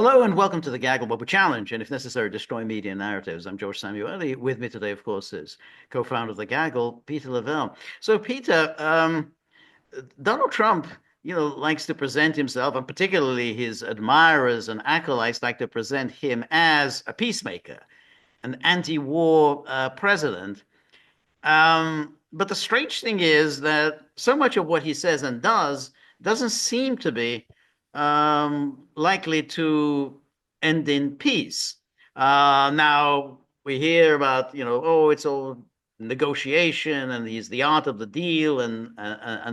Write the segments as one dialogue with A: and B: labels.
A: Hello and welcome to the Gaggle Bubble Challenge, and if necessary, destroy media narratives. I'm George Szamuely. With me today, of course, is co-founder of the Gaggle, Peter Lavelle. So, Peter, Donald Trump, likes to present himself, and particularly his admirers and acolytes like to present him as a peacemaker, an anti-war president. But the strange thing is that so much of what he says and does doesn't seem to be likely to end in peace. Now we hear about, oh, it's all negotiation and he's the art of the deal and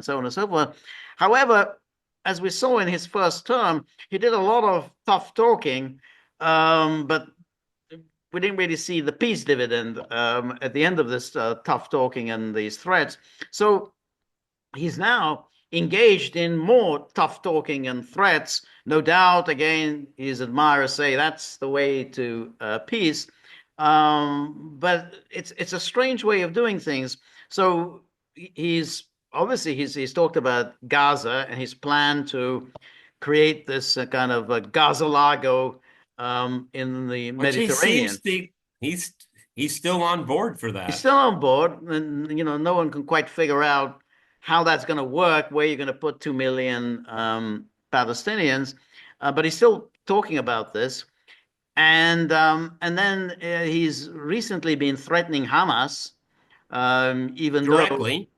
A: so on and so forth. However, as we saw in his first term, he did a lot of tough talking, but we didn't really see the peace dividend at the end of this tough talking and these threats. So he's now engaged in more tough talking and threats. No doubt, again, his admirers say that's the way to peace. But it's a strange way of doing things. So he's obviously he's talked about Gaza and his plan to create this kind of a Gaza-Lago in the
B: Which he
A: Mediterranean.
B: seems to he's he's still on board for
A: He's
B: that.
A: still on board, and no one can quite figure out how that's going to work, where you're going to put 2 million Palestinians, but he's still talking about this. And then he's recently been threatening Hamas, even though
B: Directly,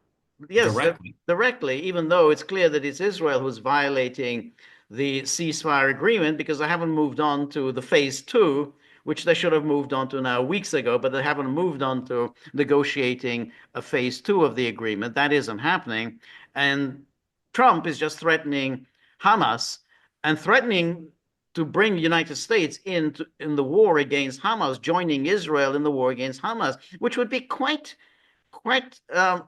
A: yes,
B: directly.
A: directly, even though it's clear that it's Israel who's violating the ceasefire agreement because they haven't moved on to the phase two, which they should have moved on to now weeks ago, but they haven't moved on to negotiating a phase two of the agreement. That isn't happening. And Trump is just threatening Hamas and threatening to bring the United States in the war against Hamas, joining Israel in the war against Hamas, which would be quite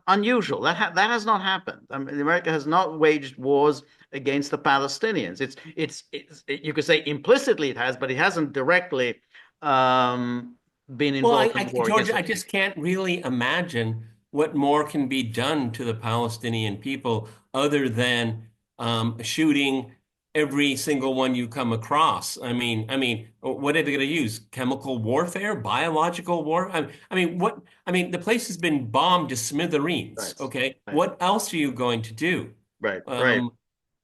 A: unusual. That has not happened. I mean, America has not waged wars against the Palestinians. It's you could say implicitly it has, but it hasn't directly been
B: Well,
A: involved in the war
B: George,
A: against
B: I
A: them.
B: just can't really imagine what more can be done to the Palestinian people other than shooting every single one you come across. What are they going to use? Chemical warfare, biological war? What? The place has been bombed to smithereens.
A: Right,
B: Okay,
A: right,
B: what else are you going to do?
A: right.
B: Um,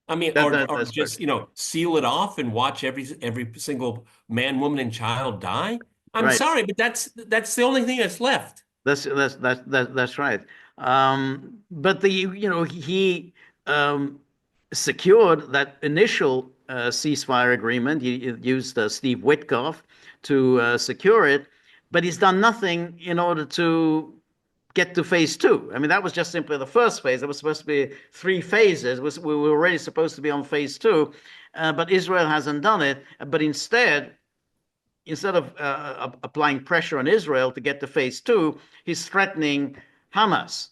B: or
A: That's
B: just
A: correct.
B: seal it off and watch every single man, woman, and child die. I'm
A: Right.
B: sorry, but that's the only thing that's left.
A: That's right. But he secured that initial ceasefire agreement. He used Steve Witkoff to secure it, but he's done nothing in order to get to phase two. I mean, that was just simply the first phase. There was supposed to be three phases. We were already supposed to be on phase two, but Israel hasn't done it. But instead of applying pressure on Israel to get to phase two, he's threatening Hamas.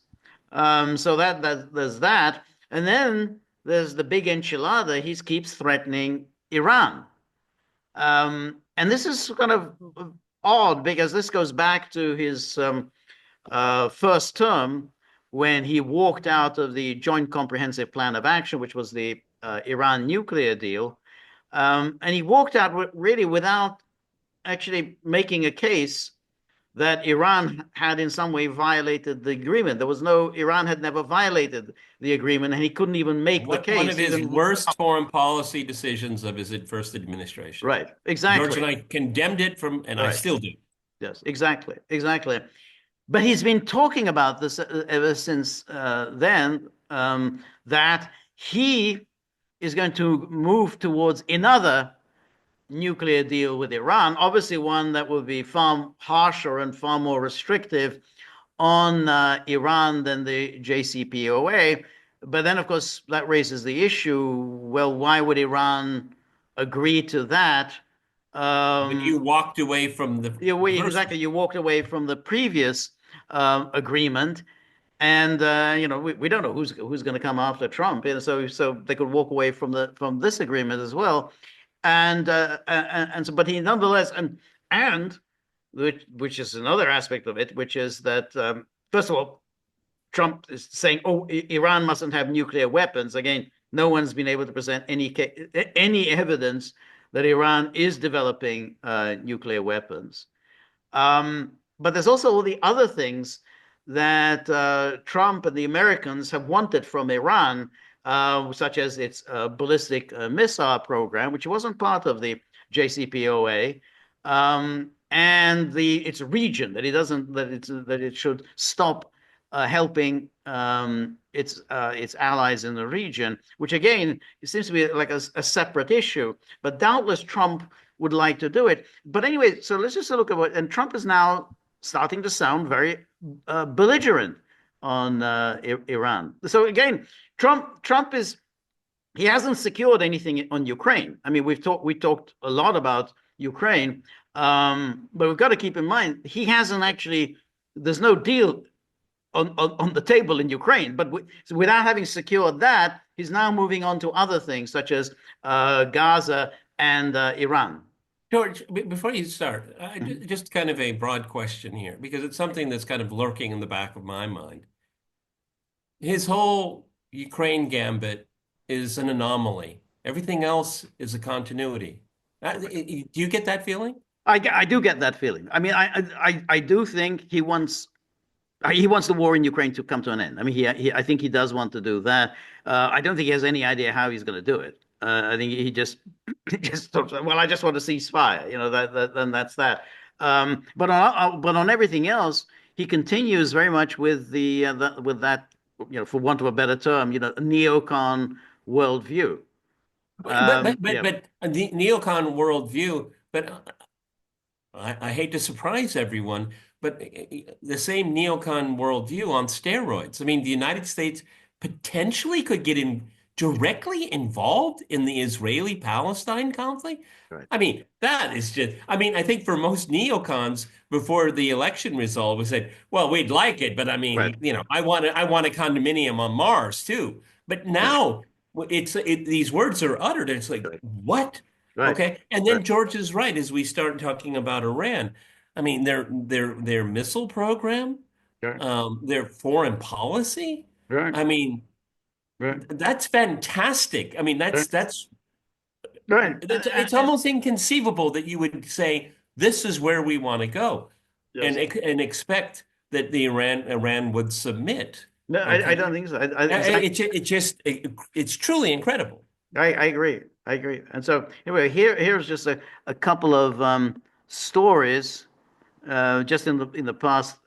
A: So there's that, and then there's the big enchilada. He keeps threatening Iran, and this is kind of odd because this goes back to his first term when he walked out of the Joint Comprehensive Plan of Action, which was the Iran nuclear deal, and he walked out really without actually making a case that Iran had in some way violated the agreement. There was no, Iran had never violated the agreement, and he couldn't even make the
B: One of
A: case,
B: his
A: even.
B: worst foreign policy decisions of his first administration.
A: Right,
B: George and
A: exactly.
B: I condemned it and I
A: Right.
B: still do.
A: Yes, exactly, exactly. But he's been talking about this ever since then, that he is going to move towards another nuclear deal with Iran, obviously one that will be far harsher and far more restrictive on Iran than the JCPOA. But then, of course, that raises the issue, well, why would Iran agree to that?
B: When you
A: Um,
B: walked away from the
A: yeah,
B: first,
A: exactly. You walked away from the previous agreement, and we don't know who's going to come after Trump, and so they could walk away from this agreement as well, and so, but he nonetheless, and which is another aspect of it, which is that first of all, Trump is saying, "Oh, Iran mustn't have nuclear weapons." Again, no one's been able to present any evidence that Iran is developing nuclear weapons. But there's also all the other things that Trump and the Americans have wanted from Iran, such as its ballistic missile program, which wasn't part of the JCPOA, and its region that it should stop helping its allies in the region, which again it seems to be like a separate issue. But doubtless Trump would like to do it. But anyway, so let's just look at what, and Trump is now starting to sound very belligerent on Iran. So again, Trump is he hasn't secured anything on Ukraine. I mean, we talked a lot about Ukraine, but we've got to keep in mind he hasn't actually. There's no deal on the table in Ukraine. But so without having secured that, he's now moving on to other things such as Gaza and Iran.
B: George, before you start,
A: Mhm.
B: just kind of a broad question here, because it's something that's kind of lurking in the back of my mind. His whole Ukraine gambit is an anomaly. Everything else is a continuity. Do you get that feeling?
A: I do get that feeling. I mean, I do think he wants the war in Ukraine to come to an end. I mean, I think he does want to do that. I don't think he has any idea how he's going to do it. I think he just he just talks, well, I just want to cease fire. You know then that's that. But on everything else, he continues very much with with that, for want of a better term, neocon worldview. Yeah,
B: But the neocon worldview, but I hate to surprise everyone, but the same neocon worldview on steroids. I mean, the United States potentially could get in directly involved in the Israeli-Palestine conflict.
A: right,
B: I mean, that is just, I mean, I think for most neocons before the election result was said, well, we'd like it, but I
A: right,
B: mean, I want a condominium on Mars too. But
A: right,
B: now these words are uttered, and it's like,
A: right,
B: what?
A: right,
B: Okay. And
A: right,
B: then George is right as we start talking about Iran. I mean, their missile program,
A: right,
B: their foreign policy.
A: right,
B: I mean,
A: right,
B: that's fantastic. I mean,
A: right,
B: that's
A: right.
B: it's almost inconceivable that you would say this is where we want to go,
A: Yes.
B: and expect that the Iran would submit.
A: No, I
B: Okay.
A: don't think so. Exactly.
B: It's truly incredible.
A: I agree. I agree. And so anyway, here's just a couple of stories just in the past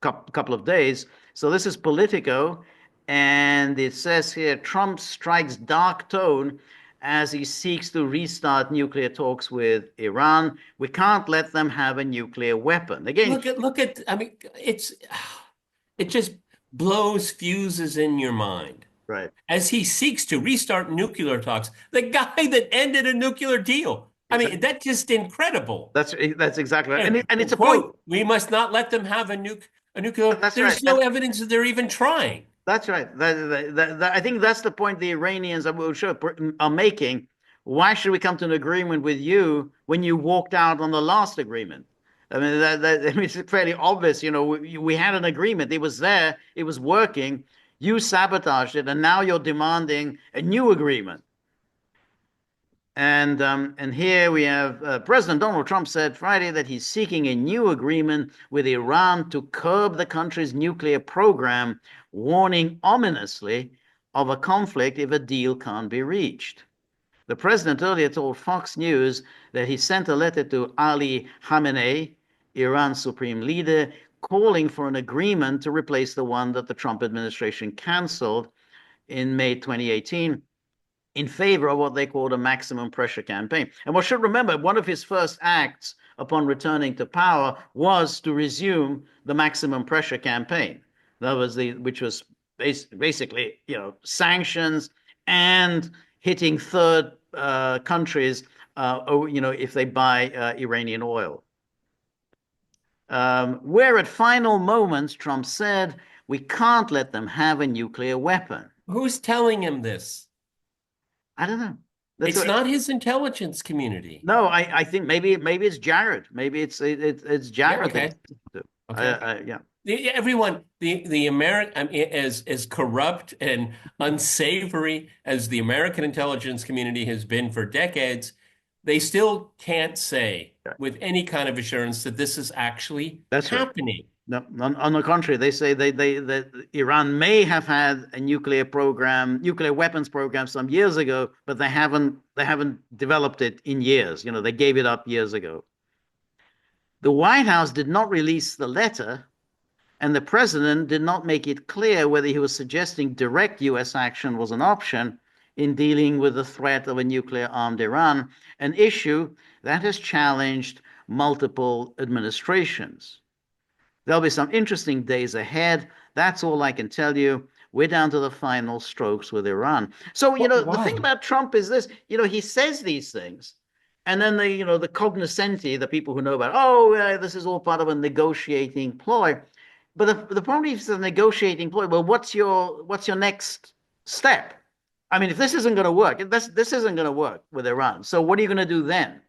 A: couple of days. So this is Politico, and it says here Trump strikes dark tone as he seeks to restart nuclear talks with Iran. We can't let them have a nuclear weapon. Again,
B: Look at, I mean, it just blows fuses in your mind.
A: right.
B: As he seeks to restart nuclear talks, the guy that ended a nuclear deal. I mean,
A: Exactly.
B: that's just incredible.
A: That's exactly right.
B: And
A: And it's a point.
B: quote, we must not let them have a nuclear.
A: That's right.
B: There's no evidence that they're even trying.
A: That's right. I think that's the point the Iranians are making. Why should we come to an agreement with you when you walked out on the last agreement? I mean, I mean, it's fairly obvious. We had an agreement. It was there. It was working. You sabotaged it, and now you're demanding a new agreement. And here we have President Donald Trump said Friday that he's seeking a new agreement with Iran to curb the country's nuclear program, warning ominously of a conflict if a deal can't be reached. The president earlier told Fox News that he sent a letter to Ali Khamenei, Iran's supreme leader, calling for an agreement to replace the one that the Trump administration canceled in May 2018 in favor of what they called a maximum pressure campaign. And we should remember, one of his first acts upon returning to power was to resume the maximum pressure campaign. That was which was basically, sanctions and hitting third countries, if they buy Iranian oil. We're at final moments, Trump said, we can't let them have a nuclear weapon.
B: Who's telling him this?
A: I don't know. That's
B: It's
A: what.
B: not his intelligence community.
A: No, I think maybe it's Jared. Maybe it's
B: Yeah,
A: Jared that.
B: okay. Okay.
A: Yeah.
B: Everyone, the American, I mean, as corrupt and unsavory as the American intelligence community has been for decades, they still can't say with any kind of assurance that this is actually
A: That's right.
B: happening.
A: No, on the contrary, they say that Iran may have had a nuclear program, nuclear weapons program some years ago, but they haven't developed it in years. They gave it up years ago. The White House did not release the letter, and the president did not make it clear whether he was suggesting direct U.S. action was an option in dealing with the threat of a nuclear armed Iran, an issue that has challenged multiple administrations. There'll be some interesting days ahead. That's all I can tell you. We're down to the final strokes with Iran. So, the thing
B: Why?
A: about Trump is this, he says these things. And then the cognoscenti, the people who know about, oh, this is all part of a negotiating ploy. But the problem is a negotiating ploy. Well, what's your next step? I mean, if this isn't going to work, this isn't going to work with Iran. So what are you going to do then?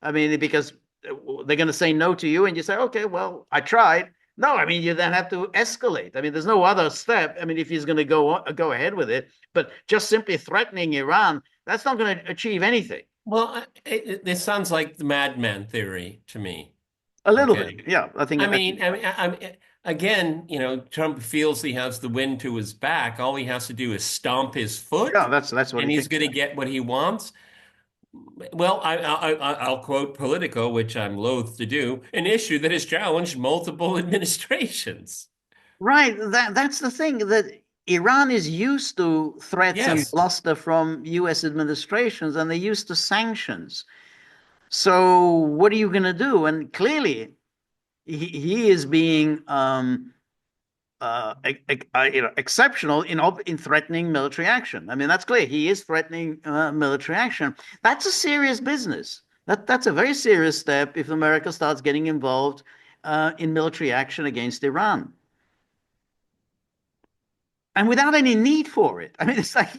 A: I mean, because they're going to say no to you, and you say, okay, well, I tried. No, I mean, you then have to escalate. I mean, there's no other step. I mean, if he's going to go ahead with it, but just simply threatening Iran, that's not going to achieve anything.
B: Well, this sounds like the madman theory to me.
A: A little bit,
B: Okay.
A: yeah.
B: Again, Trump feels he has the wind to his back. All he has to do is stomp his foot,
A: Yeah, that's what he
B: and he's
A: thinks.
B: going to get what he wants. Well, I'll quote Politico, which I'm loath to do, an issue that has challenged multiple administrations.
A: Right. That's the thing that Iran is used to threats and
B: Yes.
A: bluster from U.S. administrations, and they're used to sanctions. So what are you going to do? And clearly, he is being exceptional in threatening military action. I mean, that's clear. He is threatening military action. That's a serious business. That's a very serious step if America starts getting involved in military action against Iran. And without any need for it. I mean, it's like,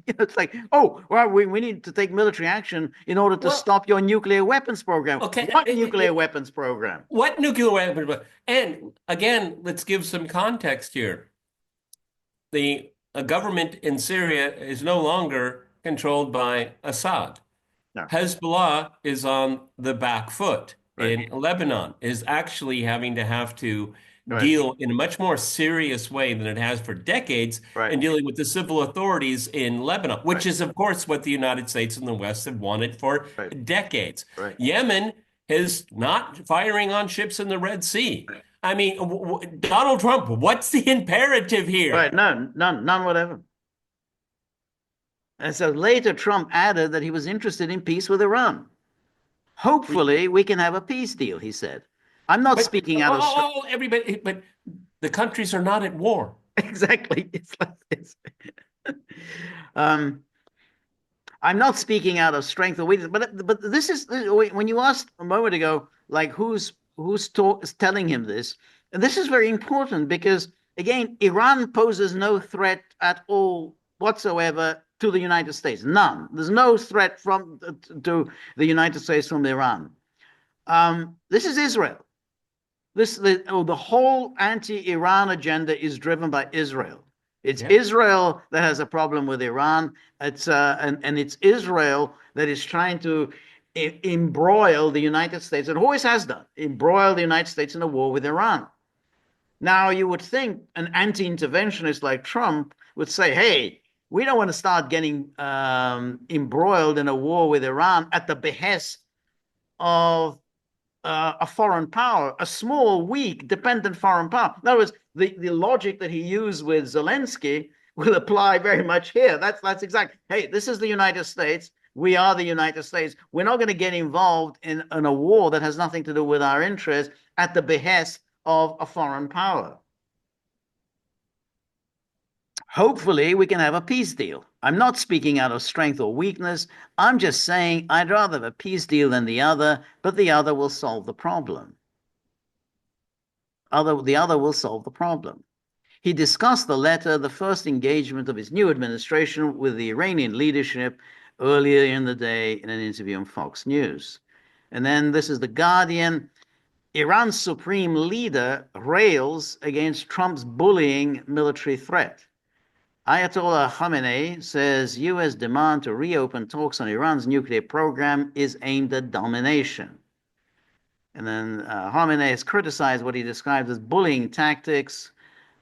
A: it's like, oh, well, we need to take military action in order to
B: Well,
A: stop your nuclear weapons program.
B: okay.
A: What nuclear weapons program?
B: What nuclear weapon? And again, let's give some context here. The government in Syria is no longer controlled by Assad.
A: No,
B: Hezbollah is on the back foot
A: right,
B: in Lebanon, is actually having to have to
A: right,
B: deal in a much more serious way than it has for decades
A: right,
B: in dealing with the civil authorities in Lebanon,
A: right,
B: which is, of course, what the United States and the West have wanted for
A: right,
B: decades.
A: right.
B: Yemen is not firing on ships in the Red Sea. I mean, Donald Trump, what's the imperative
A: Right,
B: here?
A: none whatever. And so later, Trump added that he was interested in peace with Iran. Hopefully, we can have a peace deal, he said. I'm not
B: But
A: speaking out of
B: everybody, but the countries are not at war.
A: exactly. It's like this. um, I'm not speaking out of strength or weakness, but this is when you asked a moment ago, like who's telling him this, and this is very important because again, Iran poses no threat at all whatsoever to the United States. None. There's no threat to the United States from Iran. This is Israel. The whole anti-Iran agenda is driven by Israel. It's
B: Yeah.
A: Israel that has a problem with Iran. And it's Israel that is trying to embroil the United States, and always has done, embroil the United States in a war with Iran. Now you would think an anti-interventionist like Trump would say, "Hey, we don't want to start getting embroiled in a war with Iran at the behest of a foreign power, a small, weak, dependent foreign power." In other words, the logic that he used with Zelensky will apply very much here. That's exactly. Hey, this is the United States. We are the United States. We're not going to get involved in a war that has nothing to do with our interests at the behest of a foreign power. Hopefully, we can have a peace deal. I'm not speaking out of strength or weakness. I'm just saying I'd rather have a peace deal than the other, but the other will solve the problem. The other will solve the problem. He discussed the letter, the first engagement of his new administration with the Iranian leadership earlier in the day in an interview on Fox News. And then this is The Guardian. Iran's supreme leader rails against Trump's bullying military threat. Ayatollah Khamenei says U.S. demand to reopen talks on Iran's nuclear program is aimed at domination. And then Khamenei has criticized what he describes as bullying tactics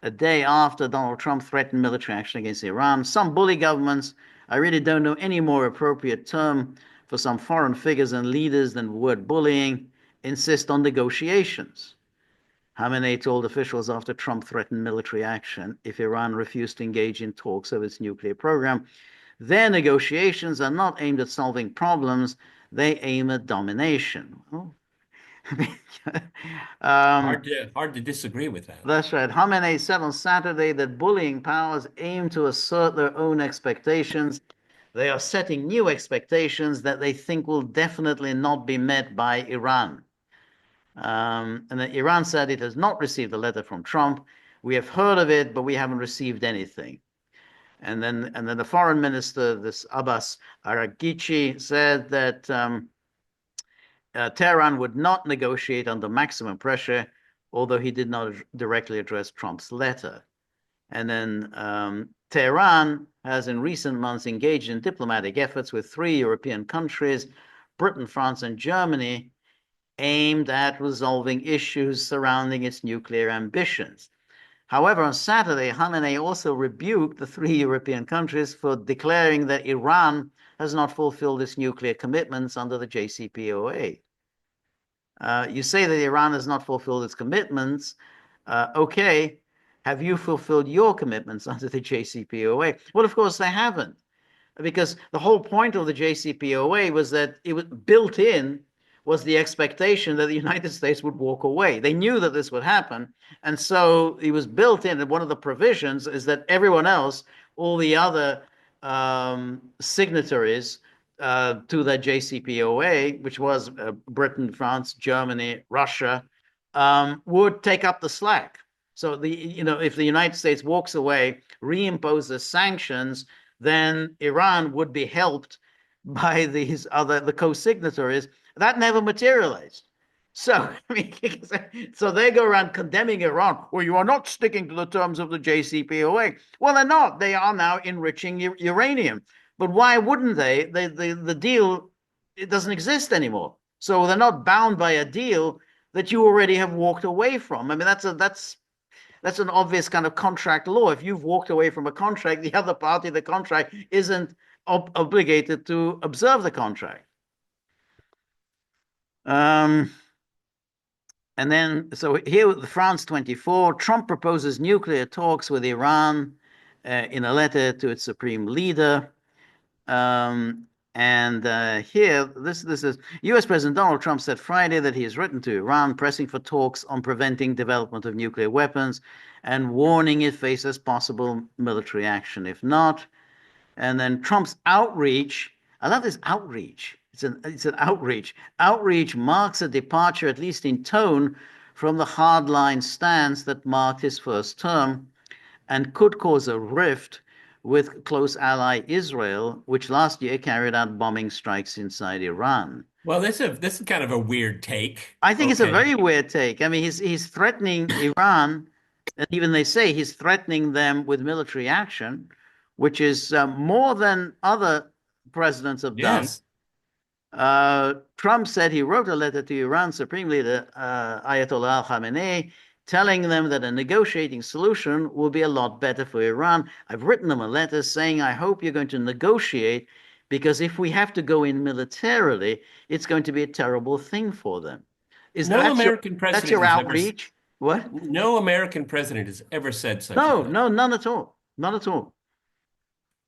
A: a day after Donald Trump threatened military action against Iran. Some bully governments, I really don't know any more appropriate term for some foreign figures and leaders than the word bullying, insist on negotiations. Khamenei told officials after Trump threatened military action if Iran refused to engage in talks of its nuclear program. Their negotiations are not aimed at solving problems, they aim at domination. Well, um,
B: Hard to disagree with that.
A: that's right. Khamenei said on Saturday that bullying powers aim to assert their own expectations. They are setting new expectations that they think will definitely not be met by Iran. And then Iran said it has not received a letter from Trump. We have heard of it, but we haven't received anything. And then the foreign minister, this Abbas Araghchi, said that Tehran would not negotiate under maximum pressure, although he did not directly address Trump's letter. And then Tehran has in recent months engaged in diplomatic efforts with three European countries, Britain, France, and Germany, aimed at resolving issues surrounding its nuclear ambitions. However, on Saturday, Khamenei also rebuked the three European countries for declaring that Iran has not fulfilled its nuclear commitments under the JCPOA. You say that Iran has not fulfilled its commitments. Okay, have you fulfilled your commitments under the JCPOA? Well, of course, they haven't, because the whole point of the JCPOA was that it was built in was the expectation that the United States would walk away. They knew that this would happen, and so it was built in. And one of the provisions is that everyone else, all the other signatories to the JCPOA, which was Britain, France, Germany, Russia, would take up the slack. So if the United States walks away, reimposes sanctions, then Iran would be helped by the co-signatories. That never materialized. So, I mean, so they go around condemning Iran. Well, you are not sticking to the terms of the JCPOA. Well, they're not. They are now enriching uranium. But why wouldn't they? The deal, it doesn't exist anymore. So they're not bound by a deal that you already have walked away from. I mean, that's an obvious kind of contract law. If you've walked away from a contract, the other party, the contract, isn't obligated to observe the contract. And then, so here, France 24, Trump proposes nuclear talks with Iran in a letter to its supreme leader. Here, this is U.S. President Donald Trump said Friday that he has written to Iran pressing for talks on preventing development of nuclear weapons and warning it faces possible military action if not. And then Trump's outreach, I love this outreach. It's an outreach. Outreach marks a departure, at least in tone, from the hardline stance that marked his first term and could cause a rift with close ally Israel, which last year carried out bombing strikes inside Iran.
B: Well, this is kind of a weird take.
A: I think it's a
B: Okay.
A: very weird take. I mean, he's threatening Iran, and even they say he's threatening them with military action, which is more than other presidents have done.
B: Yes.
A: Trump said he wrote a letter to Iran Supreme Leader Ayatollah Khamenei, telling them that a negotiating solution will be a lot better for Iran. I've written them a letter saying, I hope you're going to negotiate, because if we have to go in militarily, it's going to be a terrible thing for them. Is
B: No
A: that your
B: American
A: that's
B: president
A: your
B: has ever
A: outreach? What?
B: no American president has ever said such a
A: No,
B: thing.
A: no, none at all. None at all.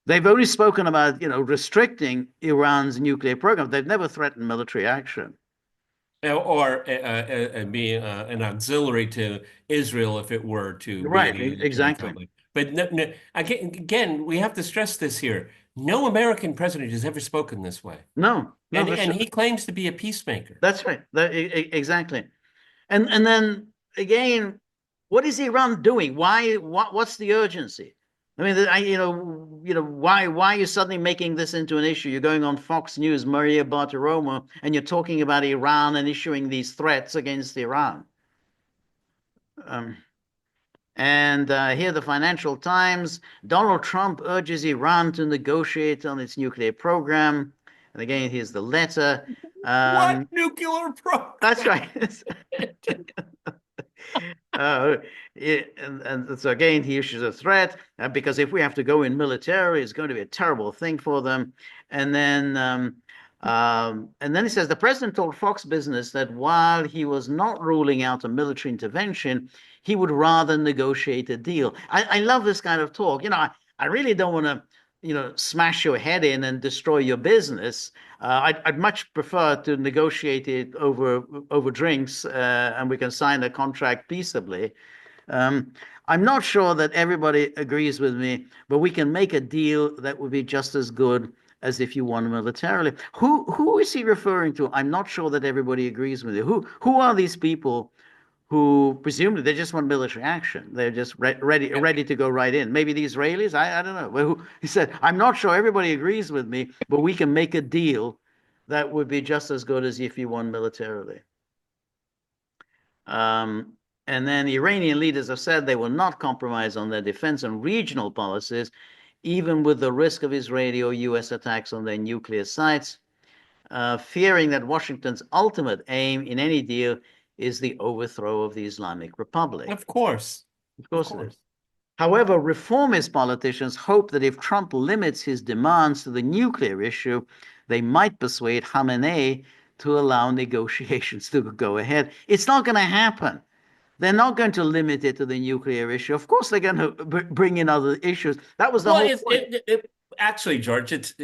A: They've only spoken about, restricting Iran's nuclear program. They've never threatened military action.
B: Or be an auxiliary to Israel if it were to be in
A: Right,
B: a unitary
A: exactly.
B: conflict. But no, no, again, we have to stress this here. No American president has ever spoken this way,
A: No, no,
B: and
A: for
B: and
A: sure.
B: he claims to be a peacemaker.
A: That's right. Exactly. And then again, what is Iran doing? What's the urgency? I mean, why are you suddenly making this into an issue? You're going on Fox News, Maria Bartiromo, and you're talking about Iran and issuing these threats against Iran. Um, And here, the Financial Times: Donald Trump urges Iran to negotiate on its nuclear program. And again, here's the letter.
B: What
A: Um,
B: nuclear
A: that's
B: program?
A: right. Uh, and so again, he issues a threat because if we have to go in military, it's going to be a terrible thing for them. And then, and then he says the president told Fox Business that while he was not ruling out a military intervention, he would rather negotiate a deal. I love this kind of talk. I really don't want to, smash your head in and destroy your business. I'd much prefer to negotiate it over drinks, and we can sign a contract peaceably. Um, I'm not sure that everybody agrees with me, but we can make a deal that would be just as good as if you won militarily. Who is he referring to? I'm not sure that everybody agrees with you. Who are these people who presumably they just want military action? They're just ready to go right in. Maybe the Israelis. I don't know. But he said, I'm not sure everybody agrees with me, but we can make a deal that would be just as good as if you won militarily. Um, and then the Iranian leaders have said they will not compromise on their defense and regional policies, even with the risk of Israeli or US attacks on their nuclear sites, fearing that Washington's ultimate aim in any deal is the overthrow of the Islamic Republic.
B: Of course.
A: Of
B: Of
A: course it is.
B: course.
A: However, reformist politicians hope that if Trump limits his demands to the nuclear issue, they might persuade Khamenei to allow negotiations to go ahead. It's not going to happen. They're not going to limit it to the nuclear issue. Of course, they're going to bring in other issues. That was the
B: Well,
A: whole point.
B: actually, George, it's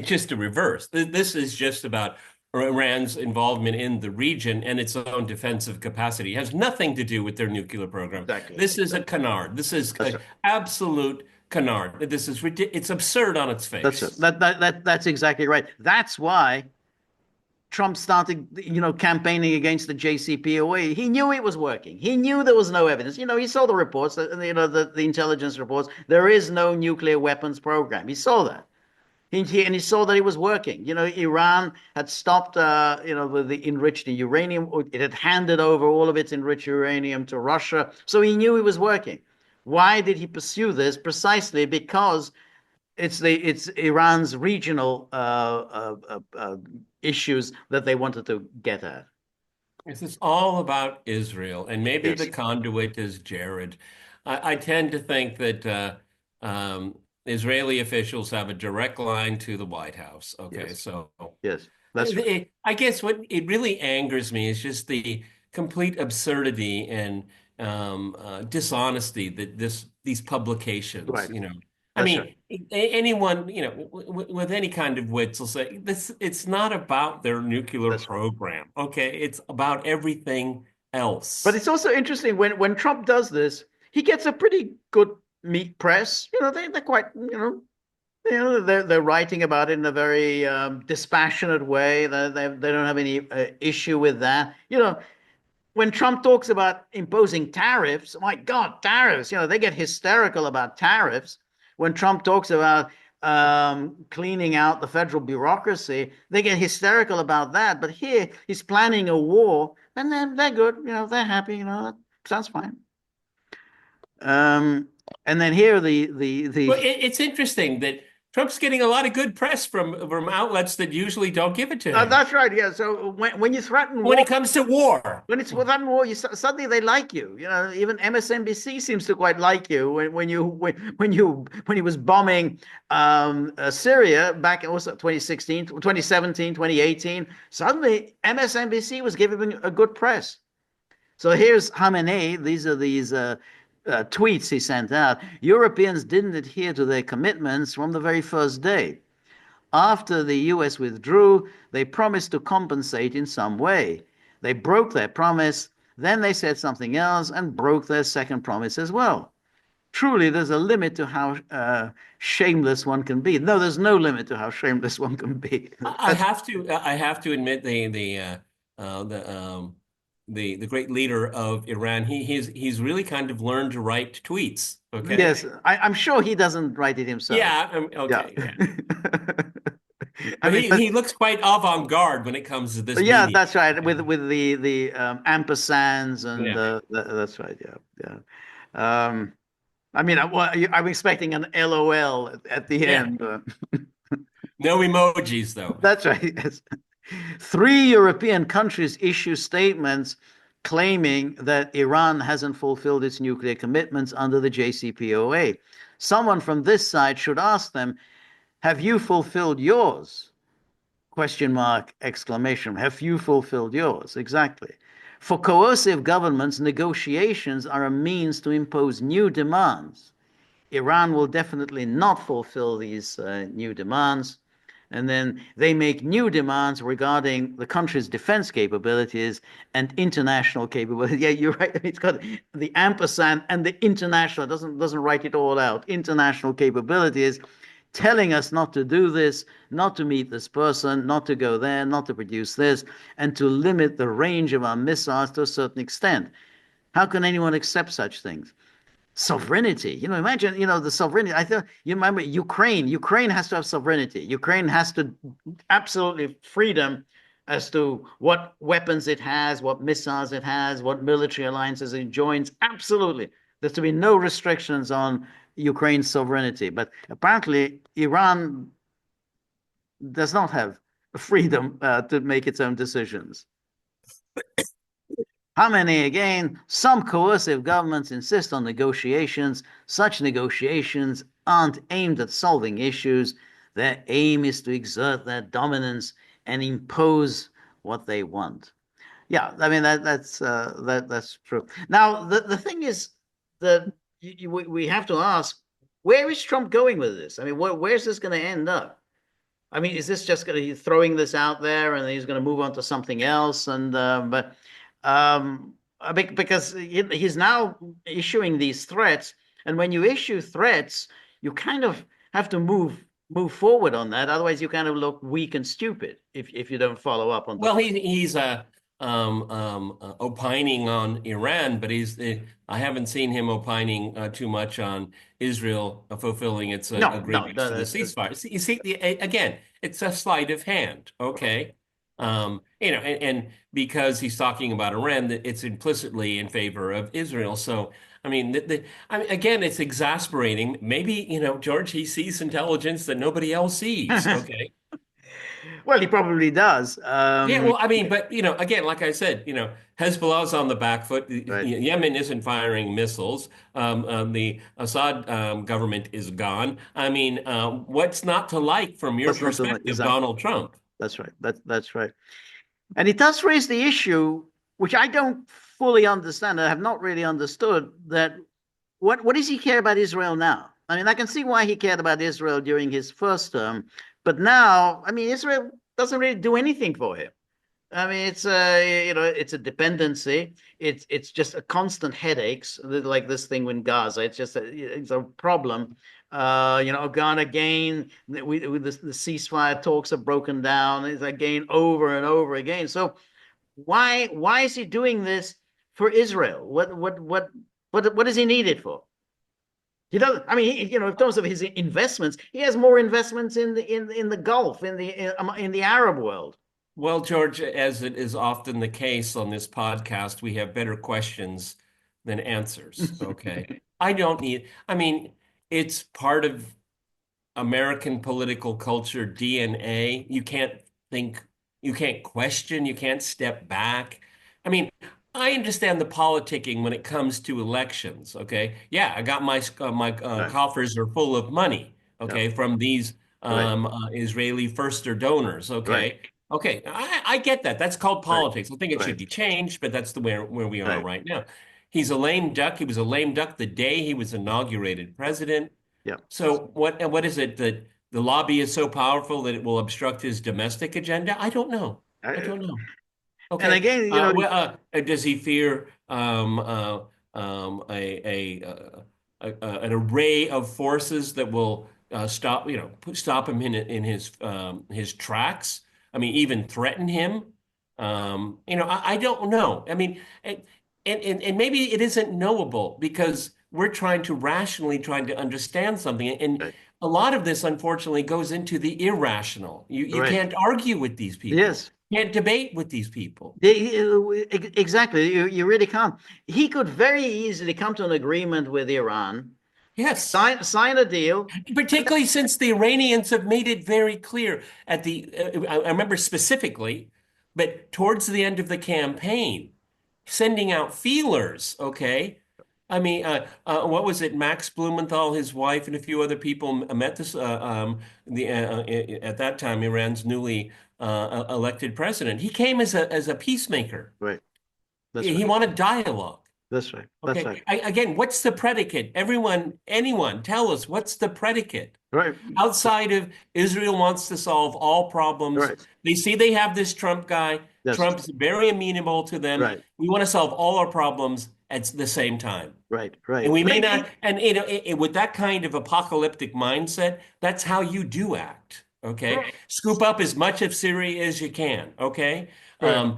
B: just a reverse. This is just about Iran's involvement in the region and its own defensive capacity. It has nothing to do with their nuclear program.
A: Exactly.
B: This is a
A: Exactly.
B: canard. This is
A: That's
B: an
A: right.
B: absolute canard. This is it's absurd on its
A: That's it.
B: face.
A: That's exactly right. That's why Trump started, campaigning against the JCPOA. He knew it was working. He knew there was no evidence. He saw the reports, the intelligence reports. There is no nuclear weapons program. He saw that. And he saw that it was working. Iran had stopped, with the enriched uranium. It had handed over all of its enriched uranium to Russia. So he knew it was working. Why did he pursue this? Precisely because it's Iran's regional issues that they wanted to get at.
B: This is all about Israel, and maybe the
A: Yes,
B: conduit is Jared. I tend to think that Israeli officials have a direct line to the White House. Okay,
A: yes,
B: so
A: yes. That's right.
B: I guess what it really angers me is just the complete absurdity and dishonesty that these publications,
A: Right.
B: I
A: That's right.
B: mean, anyone, with any kind of wits will say this, it's not about their nuclear
A: That's right.
B: program. Okay. It's about everything
A: But
B: else.
A: it's also interesting when Trump does this, he gets a pretty good meat press. They're quite, they're writing about it in a very dispassionate way. They don't have any issue with that. When Trump talks about imposing tariffs, my God, tariffs, they get hysterical about tariffs. When Trump talks about cleaning out the federal bureaucracy, they get hysterical about that. But here he's planning a war, and they're good, they're happy, that sounds fine. Um, and then here
B: Well,
A: the
B: it's interesting that Trump's getting a lot of good press from outlets that usually don't give it to him
A: that's right, yeah. So when you threaten
B: when
A: war,
B: it comes to war.
A: when it's without war, suddenly they like you. Even MSNBC seems to quite like you when he was bombing Syria back in also 2016, 2017, 2018. Suddenly MSNBC was giving him a good press. So here's Khamenei. These are tweets he sent out. Europeans didn't adhere to their commitments from the very first day. After the US withdrew, they promised to compensate in some way. They broke their promise, then they said something else and broke their second promise as well. Truly, there's a limit to how shameless one can be. No, there's no limit to how shameless one can be. That's
B: I have to admit uh, the um, the great leader of Iran. He's really kind of learned to write tweets. Okay.
A: Yes, I'm sure he doesn't write it himself.
B: Yeah.
A: Yeah.
B: Okay. Yeah.
A: I
B: But
A: mean,
B: he looks quite avant-garde when it comes to this
A: yeah,
B: media.
A: that's right. With the ampersands and
B: Yeah.
A: that's right. Yeah, yeah. Um, I mean, I'm expecting an LOL at the
B: Yeah.
A: end.
B: No emojis though.
A: That's right. Yes. Three European countries issue statements claiming that Iran hasn't fulfilled its nuclear commitments under the JCPOA. Someone from this side should ask them, have you fulfilled yours? Question mark, exclamation. Have you fulfilled yours? Exactly. For coercive governments, negotiations are a means to impose new demands. Iran will definitely not fulfill these new demands. And then they make new demands regarding the country's defense capabilities and international capabilities. Yeah, you're right. It's got the ampersand and the international. It doesn't write it all out. International capabilities, telling us not to do this, not to meet this person, not to go there, not to produce this, and to limit the range of our missiles to a certain extent. How can anyone accept such things? Sovereignty. Imagine, the sovereignty. I think you remember Ukraine. Ukraine has to have sovereignty. Ukraine has to absolutely freedom as to what weapons it has, what missiles it has, what military alliances it joins. Absolutely. There's to be no restrictions on Ukraine's sovereignty. But apparently, Iran does not have freedom to make its own decisions. How many again? Some coercive governments insist on negotiations. Such negotiations aren't aimed at solving issues. Their aim is to exert their dominance and impose what they want. Yeah, I mean that's true. Now the thing is that we have to ask, where is Trump going with this? I mean, where's this going to end up? I mean, is this just going to be throwing this out there and he's going to move on to something else? And but because he's now issuing these threats, and when you issue threats, you kind of have to move forward on that. Otherwise, you kind of look weak and stupid if you don't follow up on the
B: Well,
A: threat.
B: he's opining on Iran, but I haven't seen him opining too much on Israel fulfilling its
A: No, no,
B: agreements to the ceasefire. You see, again, it's a sleight of hand, okay? And because he's talking about Iran, that it's implicitly in favor of Israel. So, I mean, I mean, again, it's exasperating. Maybe, George, he sees intelligence that nobody else sees, okay?
A: well, he probably does.
B: Yeah, well, I mean, but again, like I said, Hezbollah's on the back foot.
A: Right.
B: Yemen isn't firing missiles. The Assad government is gone. I mean, what's not to like from your
A: What's not to like?
B: perspective,
A: Exactly.
B: Donald Trump?
A: That's right. That's right. And it does raise the issue, which I don't fully understand. I have not really understood that what does he care about Israel now? I mean, I can see why he cared about Israel during his first term, but now, I mean, Israel doesn't really do anything for him. I mean, it's a dependency. It's just a constant headaches, like this thing with Gaza. It's a problem. Again, the ceasefire talks have broken down. It's again over and over again. So why is he doing this for Israel? What does he need it for? He doesn't. I mean, in terms of his investments, he has more investments in the Gulf, in the Arab world.
B: Well, George, as it is often the case on this podcast, we have better questions than answers. Okay. I mean, it's part of American political culture DNA. You can't think, you can't question, you can't step back. I mean, I understand the politicking when it comes to elections. Okay, yeah, I got my
A: Right.
B: coffers are full of money.
A: Yep.
B: Okay, from these
A: Right.
B: Israeli firster donors.
A: Right.
B: Okay, okay, I get that. That's called
A: Right.
B: politics. I think it should
A: Right.
B: be changed, but that's the where we are
A: Right.
B: right now. He's a lame duck. He was a lame duck the day he was inaugurated president.
A: Yep.
B: So what is it that the lobby is so powerful that it will obstruct his domestic agenda? I don't know. I
A: I,
B: don't know.
A: and
B: Okay.
A: again,
B: Does he fear an array of forces that will stop him in his tracks? I mean, even threaten him? I don't know. I mean, and maybe it isn't knowable because we're trying to understand something. And
A: right.
B: a lot of this, unfortunately, goes into the irrational. You
A: Right.
B: can't argue with these people.
A: Yes.
B: You can't debate with these people.
A: Exactly. You really can't. He could very easily come to an agreement with Iran,
B: Yes.
A: sign a deal. And
B: Particularly since the Iranians have made it very clear at I remember specifically, but towards the end of the campaign, sending out feelers, okay? I mean, what was it? Max Blumenthal, his wife, and a few other people met at that time Iran's newly elected president. He came as a peacemaker.
A: right. That's
B: He
A: right.
B: wanted dialogue.
A: That's right. That's
B: Okay.
A: right.
B: Again, what's the predicate? Everyone, anyone, tell us what's the predicate?
A: Right.
B: Outside of Israel wants to solve all problems.
A: Right.
B: They see they have this Trump guy.
A: Yes.
B: Trump's very amenable to them.
A: Right.
B: We want to solve all our problems at the same time.
A: Right.
B: And
A: Right.
B: we
A: But
B: may not, and with that kind of apocalyptic mindset, that's how you do act. Okay.
A: right.
B: Scoop up as much of Syria as you can. Okay.
A: Right.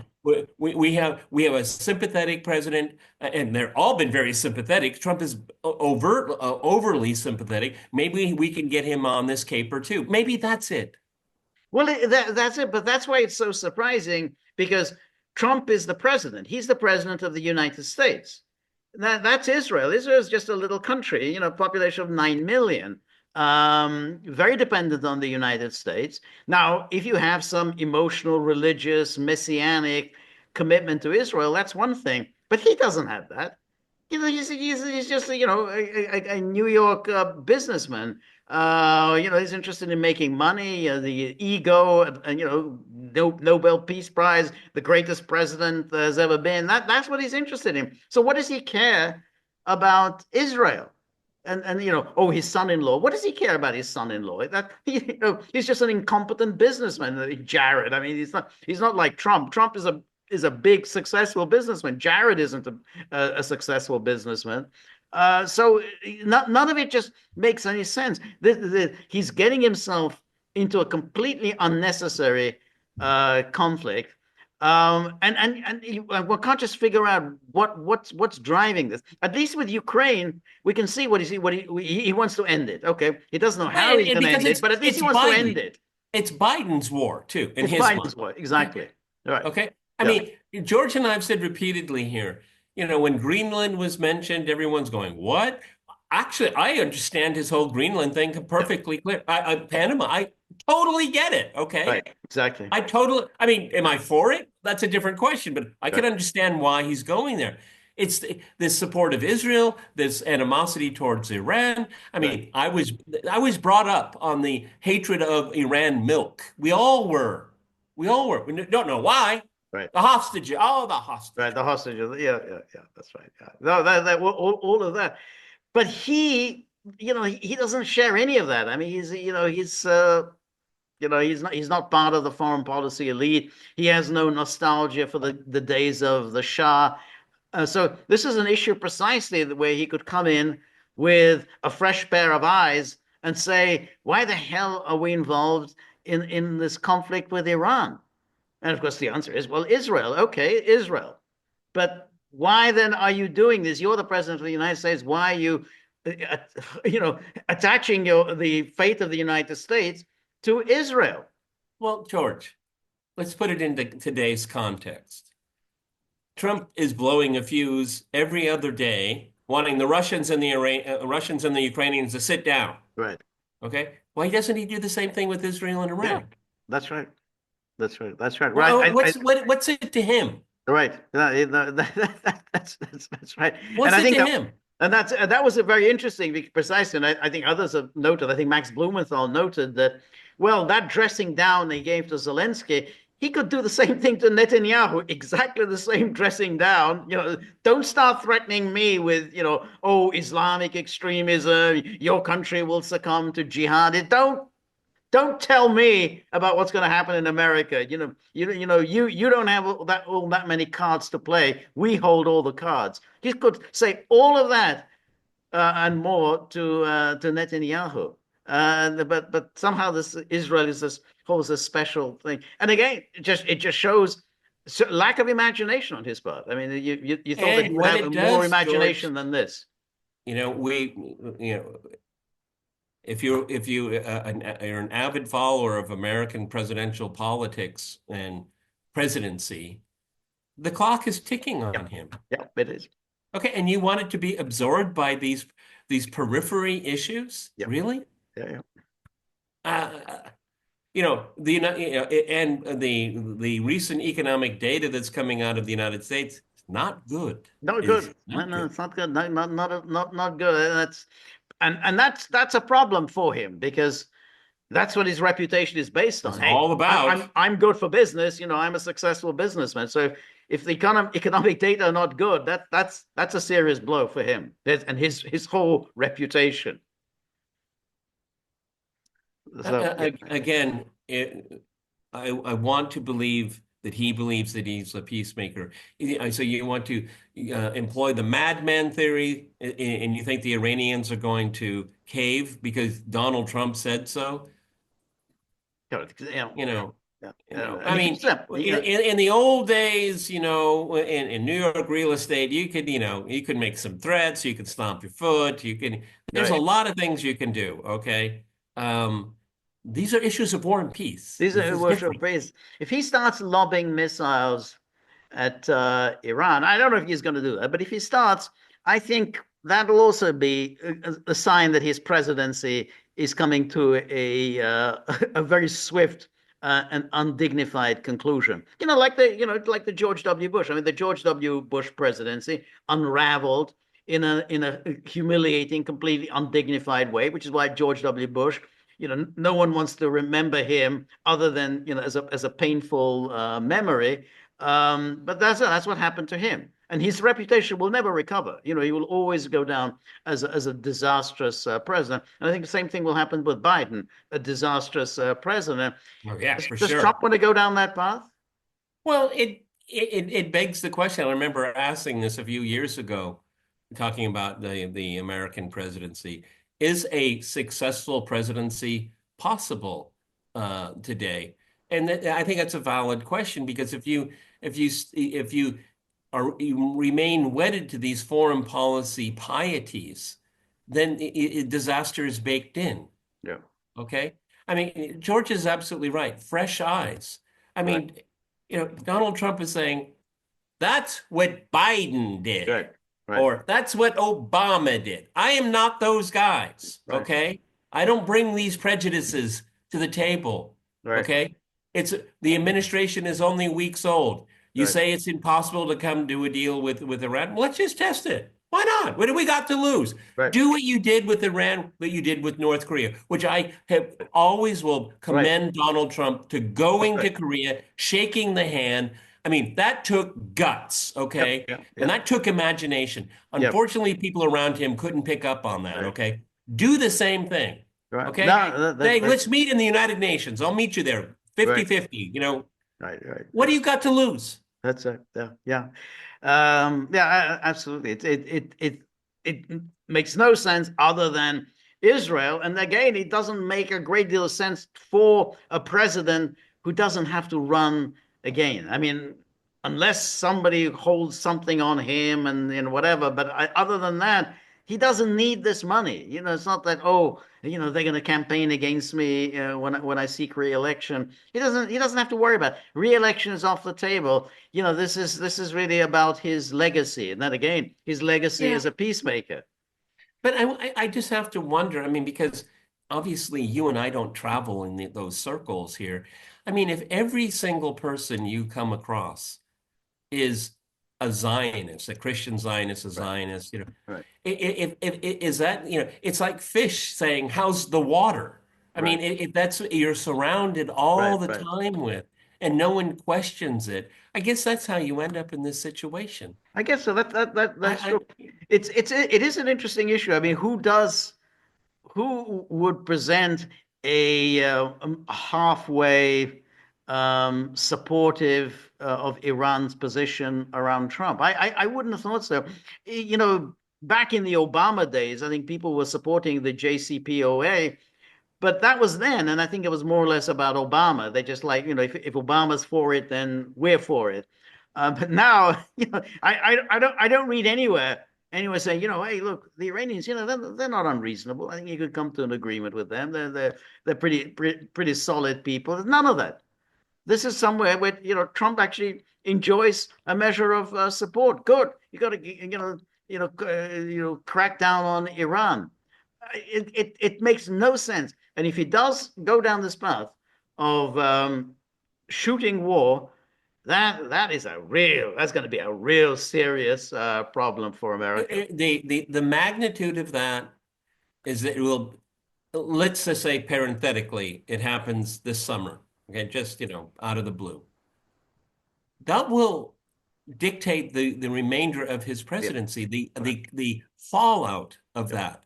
B: We have a sympathetic president, and they're all been very sympathetic. Trump is overly sympathetic. Maybe we can get him on this caper too. Maybe that's it.
A: Well, that's it. But that's why it's so surprising because Trump is the president. He's the president of the United States. That's Israel. Israel is just a little country, population of 9 million, very dependent on the United States. Now, if you have some emotional, religious, messianic commitment to Israel, that's one thing. But he doesn't have that. He's just a New York businessman. He's interested in making money, the ego, and Nobel Peace Prize, the greatest president there's ever been. That's what he's interested in. So what does he care about Israel? And oh, his son-in-law. What does he care about his son-in-law? He's just an incompetent businessman, Jared. I mean, he's not like Trump. Trump is a big successful businessman. Jared isn't a successful businessman. So none of it just makes any sense. He's getting himself into a completely unnecessary conflict. And we can't just figure out what's driving this. At least with Ukraine, we can see what he wants to end it. Okay, he doesn't know how he
B: And
A: can
B: because
A: end it, but at least
B: it's
A: he wants to end
B: Biden.
A: it.
B: It's Biden's war too, in
A: It's
B: his mind.
A: Biden's war, exactly. All right.
B: Okay. I
A: Yeah.
B: mean, George and I have said repeatedly here, when Greenland was mentioned, everyone's going, what? Actually, I understand his whole Greenland thing
A: Yeah.
B: perfectly clear. Panama, I totally get it. Okay.
A: Right. Exactly.
B: I mean, am I for it? That's a different question, but I can
A: Right.
B: understand why he's going there. It's this support of Israel, this animosity towards Iran. I
A: Right.
B: mean, I was brought up on the hatred of Iran milk. We all were. We all were. We don't know why.
A: Right.
B: The hostage. Oh, the
A: Right.
B: hostage.
A: The hostages. Yeah. Yeah. Yeah. That's right. Yeah. No, all of that. But he doesn't share any of that. I mean, he's not part of the foreign policy elite. He has no nostalgia for the days of the Shah. So this is an issue precisely where he could come in with a fresh pair of eyes and say, why the hell are we involved in this conflict with Iran? And of course, the answer is, well, Israel. Okay, Israel. But why then are you doing this? You're the president of the United States. Why are you, uh, attaching the fate of the United States to Israel?
B: Well, George, let's put it into today's context. Trump is blowing a fuse every other day, wanting the Russians and the Ukrainians to sit down.
A: Right.
B: Okay, why doesn't he do the same thing with Israel and
A: Yeah,
B: Iran?
A: that's right. That's right. That's right. Right.
B: Well, what's it to him?
A: Right. That's right. And
B: What's
A: I
B: it
A: think
B: to him?
A: that was a very interesting, precise, and I think others have noted. I think Max Blumenthal noted that, well, that dressing down they gave to Zelensky, he could do the same thing to Netanyahu, exactly the same dressing down. Don't start threatening me with, oh, Islamic extremism, your country will succumb to jihad. Don't tell me about what's going to happen in America. You don't have all that many cards to play. We hold all the cards. He could say all of that and more to Netanyahu. But somehow this Israel holds this special thing. And again, it just shows lack of imagination on his part. I mean, you thought that he
B: And
A: would
B: what
A: have
B: it
A: more
B: does, George,
A: imagination than this.
B: you know, we, you know, you're an avid follower of American presidential politics and presidency, the clock is ticking on
A: Yep.
B: him.
A: Yep. It is.
B: Okay, and you want it to be absorbed by these periphery issues?
A: Yep.
B: Really?
A: Yeah. Yeah.
B: Uh, and the recent economic data that's coming out of the United States is not good.
A: No
B: Is
A: good. No,
B: not
A: no,
B: good.
A: it's not good. No, not good. And that's a problem for him because that's what his reputation is based
B: It's
A: on. Hey,
B: all about.
A: I'm good for business. I'm a successful businessman. So if the economic data are not good, that's a serious blow for him and his whole reputation. So yeah,
B: Again, I want to believe that he believes that he's a peacemaker. So you want to employ the madman theory, and you think the Iranians are going to cave because Donald Trump said so?
A: yeah,
B: You know,
A: yeah.
B: I
A: And he
B: mean,
A: keeps them.
B: in the old days, in New York real estate, you could make some threats, you could stomp your foot, there's a
A: Right.
B: lot of things you can do, okay? Um, these are issues of war and peace.
A: These are
B: This
A: who
B: is
A: worship
B: different.
A: praise. If he starts lobbing missiles at Iran. I don't know if he's going to do that, but if he starts, I think that'll also be a sign that his presidency is coming to a very swift and undignified conclusion. Like the George W. Bush. I mean, the George W. Bush presidency unraveled in a humiliating, completely undignified way, which is why George W. Bush. No one wants to remember him other than as a painful memory. But that's what happened to him, and his reputation will never recover. He will always go down as a disastrous president. And I think the same thing will happen with Biden, a disastrous president.
B: Oh yeah,
A: Does,
B: for
A: does Trump
B: sure.
A: want to go down that path?
B: Well, it begs the question. I remember asking this a few years ago, talking about the American presidency. Is a successful presidency possible today? And I think that's a valid question because if you remain wedded to these foreign policy pieties, then disaster is baked in.
A: Yeah.
B: Okay. I mean, George is absolutely right. Fresh eyes. I
A: Right.
B: mean, Donald Trump is saying that's what Biden did,
A: Right. Right.
B: or that's what Obama did. I am not those guys.
A: Right.
B: Okay. I don't bring these prejudices to the table.
A: Right.
B: Okay. It's the administration is only weeks old. You
A: Right.
B: say it's impossible to come to a deal with Iran. Well, let's just test it. Why not? What do we got to lose?
A: Right.
B: Do what you did with Iran, what you did with North Korea, which I have always will
A: Right.
B: commend Donald Trump to going to
A: Right.
B: Korea, shaking the hand. I mean, that took guts,
A: Yep.
B: okay?
A: Yep.
B: And
A: Yep.
B: that took imagination.
A: Yep.
B: Unfortunately, people around him couldn't pick up on that,
A: Right.
B: okay? Do the same thing,
A: Right.
B: okay?
A: No,
B: Hey,
A: that's
B: let's meet in the United Nations. I'll meet you there,
A: right.
B: 50-50.
A: Right. Right.
B: What do you got to lose?
A: That's it. Yeah, yeah, yeah. Absolutely. It makes no sense other than Israel, and again, it doesn't make a great deal of sense for a president who doesn't have to run again. I mean, unless somebody holds something on him and whatever. But other than that, he doesn't need this money. It's not that they're going to campaign against me when I seek re-election. He doesn't have to worry about it. Re-election is off the table. This is really about his legacy, and then again, his legacy
B: Yeah,
A: as a peacemaker.
B: but I just have to wonder. I mean, because obviously you and I don't travel in those circles here. I mean, if every single person you come across is a Zionist, a Christian Zionist, a
A: Right,
B: Zionist,
A: right,
B: if is that, it's like fish saying, "How's the water?" I
A: right,
B: mean, if that's what you're surrounded all
A: right,
B: the
A: right.
B: time with, and no one questions it, I guess that's how you end up in this situation.
A: I guess so. That's
B: I,
A: true. It is an interesting issue. I mean, who would present a halfway supportive of Iran's position around Trump? I wouldn't have thought so. Back in the Obama days, I think people were supporting the JCPOA, but that was then, and I think it was more or less about Obama. They just like, if Obama's for it, then we're for it. But now, I don't read anywhere And he was saying, hey, look, the Iranians, they're not unreasonable. I think you could come to an agreement with them. They're pretty solid people. There's none of that. This is somewhere where Trump actually enjoys a measure of support. Good. You got to crack down on Iran. It makes no sense. And if he does go down this path of shooting war, that's going to be a real serious problem for America.
B: The magnitude of that is that it will, let's just say parenthetically, it happens this summer. Okay, just out of the blue. That will dictate the remainder of his
A: Yeah,
B: presidency. The
A: right.
B: the the fallout of
A: Yep,
B: that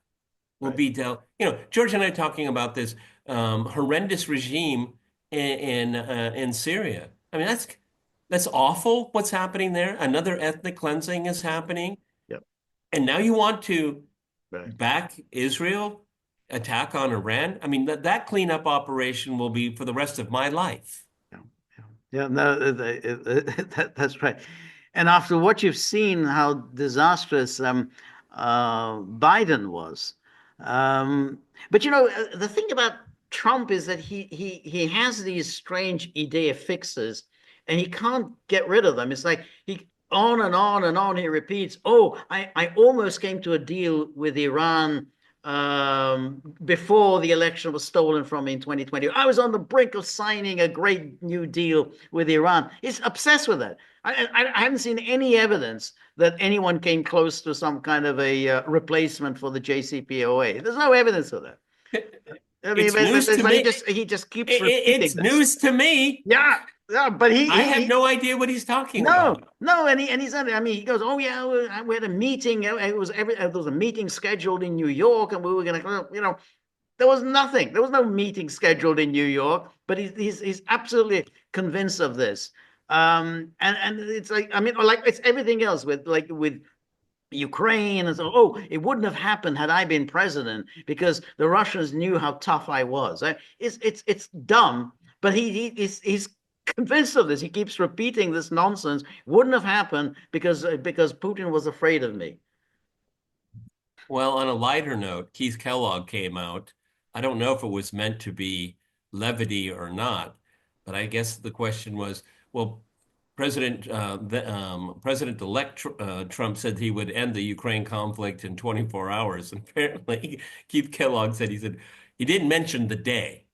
B: will
A: right.
B: be dealt. George and I are talking about this horrendous regime in Syria. I mean, that's awful. What's happening there? Another ethnic cleansing is happening,
A: Yep,
B: and now you want to
A: right.
B: back Israel, attack on Iran. I mean, that cleanup operation will be for the rest of my life.
A: Yeah, yeah, yeah. No, that's right. And after what you've seen, how disastrous Biden was, but the thing about Trump is that he has these strange idea fixes, and he can't get rid of them. It's like he on and on and on he repeats, "Oh, I almost came to a deal with Iran." Before the election was stolen from me in 2020. I was on the brink of signing a great new deal with Iran. He's obsessed with that. I haven't seen any evidence that anyone came close to some kind of a replacement for the JCPOA. There's no evidence of that. I mean,
B: It's news to
A: but
B: me.
A: he just keeps repeating
B: It's
A: this.
B: news to me.
A: Yeah, yeah, but
B: I have no idea what he's talking
A: no,
B: about.
A: no, and he said, I mean, he goes, oh yeah, we had a meeting. There was a meeting scheduled in New York, and we were going to, there was nothing. There was no meeting scheduled in New York, but he's absolutely convinced of this. And it's like, I mean, like it's everything else with Ukraine, and so, oh, it wouldn't have happened had I been president because the Russians knew how tough I was. It's dumb, but he's convinced of this. He keeps repeating this nonsense. Wouldn't have happened because Putin was afraid of me.
B: Well, on a lighter note, Keith Kellogg came out. I don't know if it was meant to be levity or not, but I guess the question was, well, President-elect Trump said he would end the Ukraine conflict in 24 hours. And apparently, Keith Kellogg said he didn't mention the day.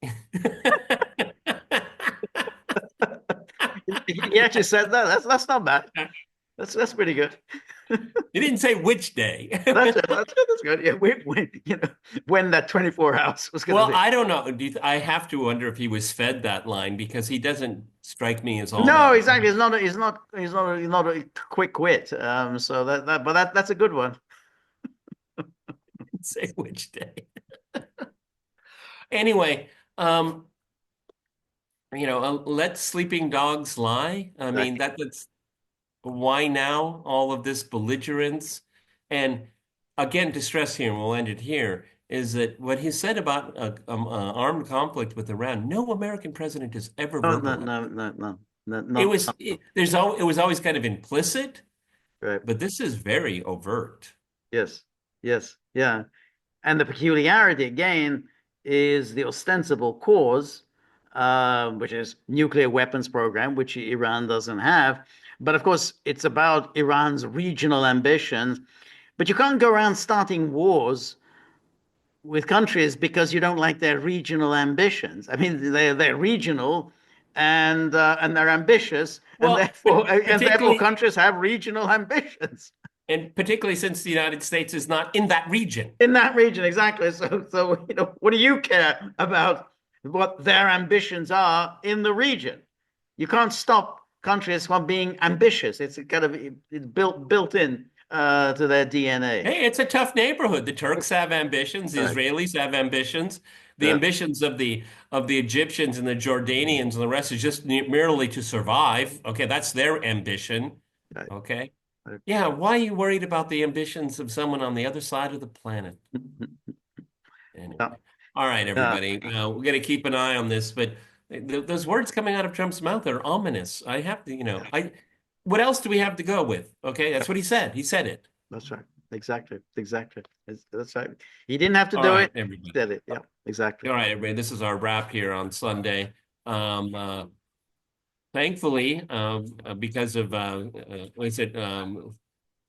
A: He actually said that. That's not bad. That's pretty good.
B: He didn't say which day.
A: That's it. That's good. That's good. Yeah, when that 24 hours was going to
B: Well,
A: be.
B: I don't know. I have to wonder if he was fed that line because he doesn't strike me as all
A: No,
B: that
A: exactly. He's not a quick wit. So that's a good one.
B: say which day. Anyway, um, let sleeping dogs lie. I mean,
A: Exactly.
B: that's why now all of this belligerence. And again, to stress here, and we'll end it here, is that what he said about armed conflict with Iran, no American president has ever
A: No, no,
B: verbalized.
A: no, no, no, no,
B: It
A: not
B: was it was always kind of implicit,
A: right.
B: but this is very overt.
A: Yes, yes, yeah. And the peculiarity again is the ostensible cause, which is nuclear weapons program, which Iran doesn't have. But of course, it's about Iran's regional ambitions. But you can't go around starting wars with countries because you don't like their regional ambitions. I mean, they're regional and they're ambitious,
B: Well,
A: and therefore
B: particularly
A: countries have regional ambitions
B: and particularly since the United States is not in that region.
A: in that region. Exactly. So what do you care about what their ambitions are in the region? You can't stop countries from being ambitious. It's kind of it's built in to their DNA.
B: Hey, it's a tough neighborhood. The Turks have ambitions, the
A: Right.
B: Israelis have ambitions. The
A: Yeah.
B: ambitions of the Egyptians and the Jordanians and the rest is just merely to survive. Okay, that's their ambition.
A: Right.
B: Okay.
A: Right.
B: Yeah, why are you worried about the ambitions of someone on the other side of the planet? Anyway.
A: Yeah.
B: All right,
A: Yeah.
B: everybody. We got to keep an eye on this, but those words coming out of Trump's mouth are ominous. I have to,
A: Yeah.
B: what else do we have to go with? Okay, that's what he said. He said it.
A: That's right. exactly, exactly. That's right. He didn't have to
B: All
A: do
B: right,
A: it. He
B: everybody.
A: did it. Yeah, exactly.
B: All right, everybody. This is our wrap here on Sunday. Um, uh, Thankfully, because of what is it, the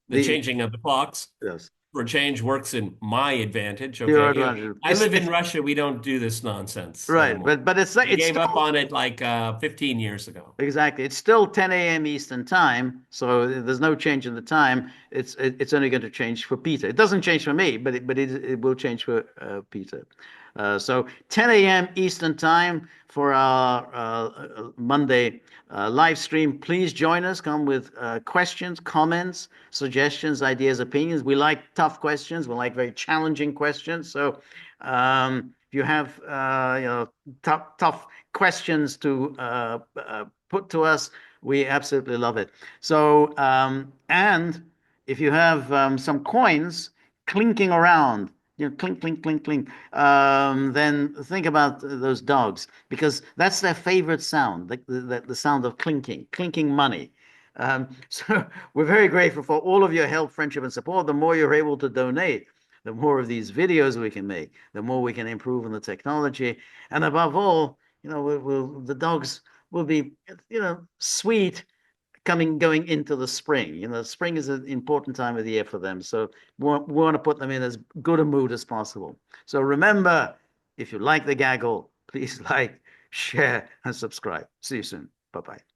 A: The
B: changing of the clocks,
A: yes,
B: for change works in my advantage.
A: your
B: Okay,
A: advantage.
B: I live in Russia. We don't do this nonsense
A: Right,
B: anymore.
A: but it's like
B: We
A: it's
B: gave up
A: still
B: on it like 15 years ago.
A: exactly. It's still 10 a.m. Eastern time, so there's no change in the time. It's only going to change for Peter. It doesn't change for me, but it will change for Peter. So 10 a.m. Eastern time for our Monday live stream. Please join us. Come with questions, comments, suggestions, ideas, opinions. We like tough questions. We like very challenging questions. So if you have tough questions to put to us, we absolutely love it. So and if you have some coins clinking around, clink, clink, clink, clink, then think about those dogs because that's their favorite sound, the sound of clinking, clinking money. So we're very grateful for all of your help, friendship, and support. The more you're able to donate, the more of these videos we can make, the more we can improve on the technology, and above all, the dogs will be, sweet going into the spring. Spring is an important time of the year for them, so we want to put them in as good a mood as possible. So remember, if you like the gaggle, please like, share, and subscribe. See you soon. Bye bye.